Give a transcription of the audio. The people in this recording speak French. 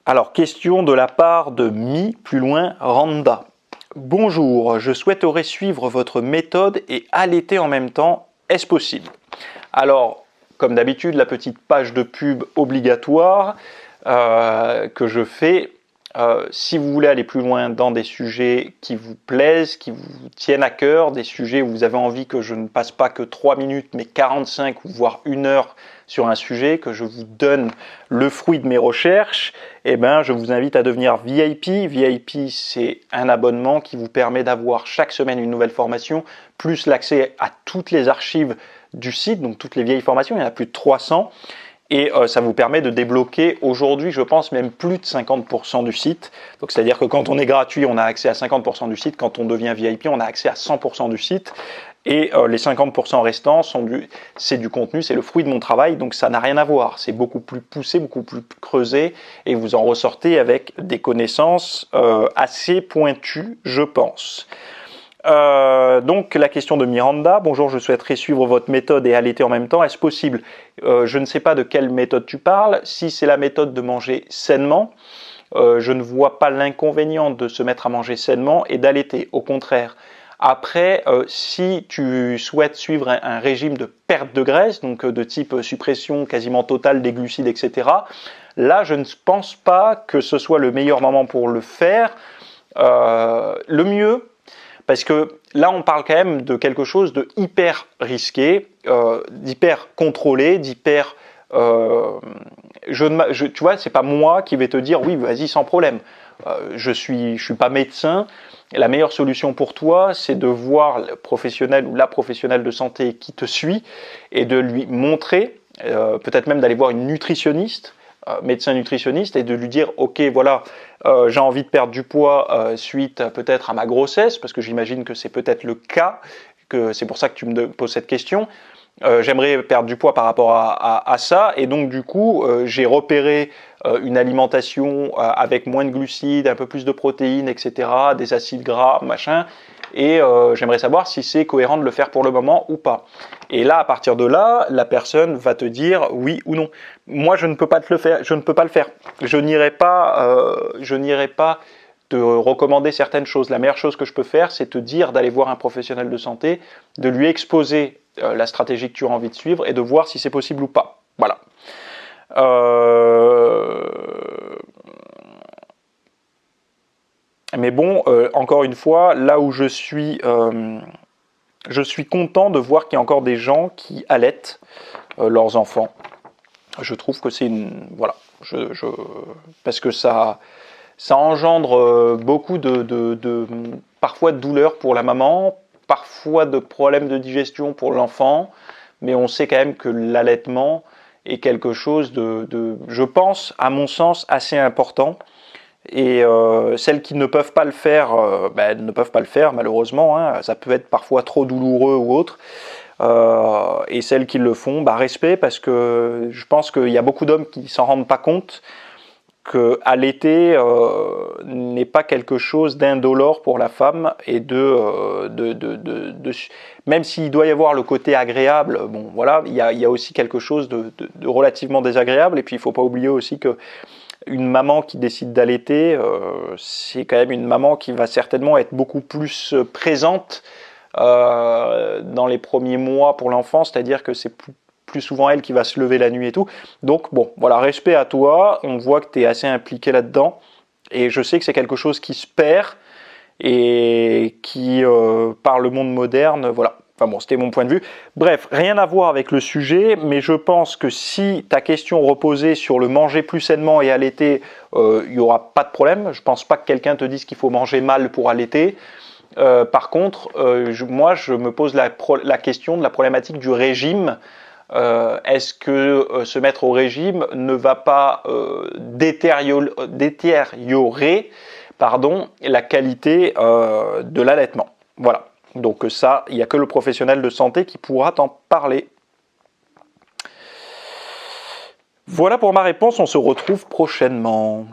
Alors, question de la part de plus loin Randa. Bonjour, je souhaiterais suivre votre méthode et allaiter en même temps. Est-ce possible? Alors, comme d'habitude, la petite page de pub obligatoire que je fais. Si vous voulez aller plus loin dans des sujets qui vous plaisent, qui vous tiennent à cœur, des sujets où vous avez envie que je ne passe pas que 3 minutes, mais 45 ou voire 1 heure sur un sujet, que je vous donne le fruit de mes recherches, eh ben, je vous invite à devenir VIP. VIP, c'est un abonnement qui vous permet d'avoir chaque semaine une nouvelle formation, plus l'accès à toutes les archives du site, donc toutes les vieilles formations, il y en a plus de 300. Et ça vous permet de débloquer aujourd'hui, je pense, même plus de 50% du site. Donc c'est-à-dire que quand on est gratuit, on a accès à 50% du site. Quand on devient VIP, on a accès à 100% du site. Et les 50% restants, c'est du contenu, c'est le fruit de mon travail. Donc ça n'a rien à voir. C'est beaucoup plus poussé, beaucoup plus creusé. Et vous en ressortez avec des connaissances assez pointues, je pense. Donc la question de Miranda, bonjour, je souhaiterais suivre votre méthode et allaiter en même temps, est-ce possible? Je ne sais pas de quelle méthode tu parles. Si c'est la méthode de manger sainement, je ne vois pas l'inconvénient de se mettre à manger sainement et d'allaiter, au contraire. Après, si tu souhaites suivre un régime de perte de graisse, donc de type suppression quasiment totale des glucides, etc., là je ne pense pas que ce soit le meilleur moment pour le faire. Le mieux, parce que là, on parle quand même de quelque chose de hyper risqué, d'hyper contrôlé, d'hyper... tu vois, c'est pas moi qui vais te dire, oui, vas-y, sans problème. Je suis pas médecin. La meilleure solution pour toi, c'est de voir le professionnel ou la professionnelle de santé qui te suit et de lui montrer, peut-être même d'aller voir une nutritionniste, médecin nutritionniste, et de lui dire, ok, voilà, j'ai envie de perdre du poids suite peut-être à ma grossesse, parce que j'imagine que c'est peut-être le cas, que c'est pour ça que tu me poses cette question. J'aimerais perdre du poids par rapport à ça, et donc du coup j'ai repéré une alimentation avec moins de glucides, un peu plus de protéines, etc., des acides gras, machin, et j'aimerais savoir si c'est cohérent de le faire pour le moment ou pas. Et là, à partir de là, la personne va te dire oui ou non. Moi, je ne peux pas te le faire, je ne peux pas le faire. Je n'irai pas te recommander certaines choses. La meilleure chose que je peux faire, c'est te dire d'aller voir un professionnel de santé, de lui exposer la stratégie que tu as envie de suivre et de voir si c'est possible ou pas. Voilà. Mais bon, encore une fois, là où je suis content de voir qu'il y a encore des gens qui allaitent leurs enfants. Je trouve que c'est une... Voilà. Parce que ça engendre beaucoup parfois de douleurs pour la maman, parfois de problèmes de digestion pour l'enfant, mais on sait quand même que l'allaitement est quelque chose je pense, à mon sens, assez important. Et celles qui ne peuvent pas le faire, elles ne peuvent pas le faire malheureusement, hein. Ça peut être parfois trop douloureux ou autre. Et celles qui le font, respect, parce que je pense qu'il y a beaucoup d'hommes qui ne s'en rendent pas compte que allaiter n'est pas quelque chose d'indolore pour la femme et même s'il doit y avoir le côté agréable, bon voilà, il y a aussi quelque chose de relativement désagréable. Et puis il ne faut pas oublier aussi que une maman qui décide d'allaiter, c'est quand même une maman qui va certainement être beaucoup plus présente dans les premiers mois pour l'enfant, c'est-à-dire que c'est plus souvent elle qui va se lever la nuit et tout. Donc bon, voilà, respect à toi, on voit que tu es assez impliqué là-dedans, et je sais que c'est quelque chose qui se perd, et qui, par le monde moderne, voilà. Enfin bon, c'était mon point de vue. Bref, rien à voir avec le sujet, mais je pense que si ta question reposait sur le manger plus sainement et allaiter, il n'y aura pas de problème. Je ne pense pas que quelqu'un te dise qu'il faut manger mal pour allaiter. Par contre, moi, je me pose la question de la problématique du régime. Est-ce que se mettre au régime ne va pas détériorer la qualité de l'allaitement? Voilà. Donc ça, il n'y a que le professionnel de santé qui pourra t'en parler. Voilà pour ma réponse, on se retrouve prochainement.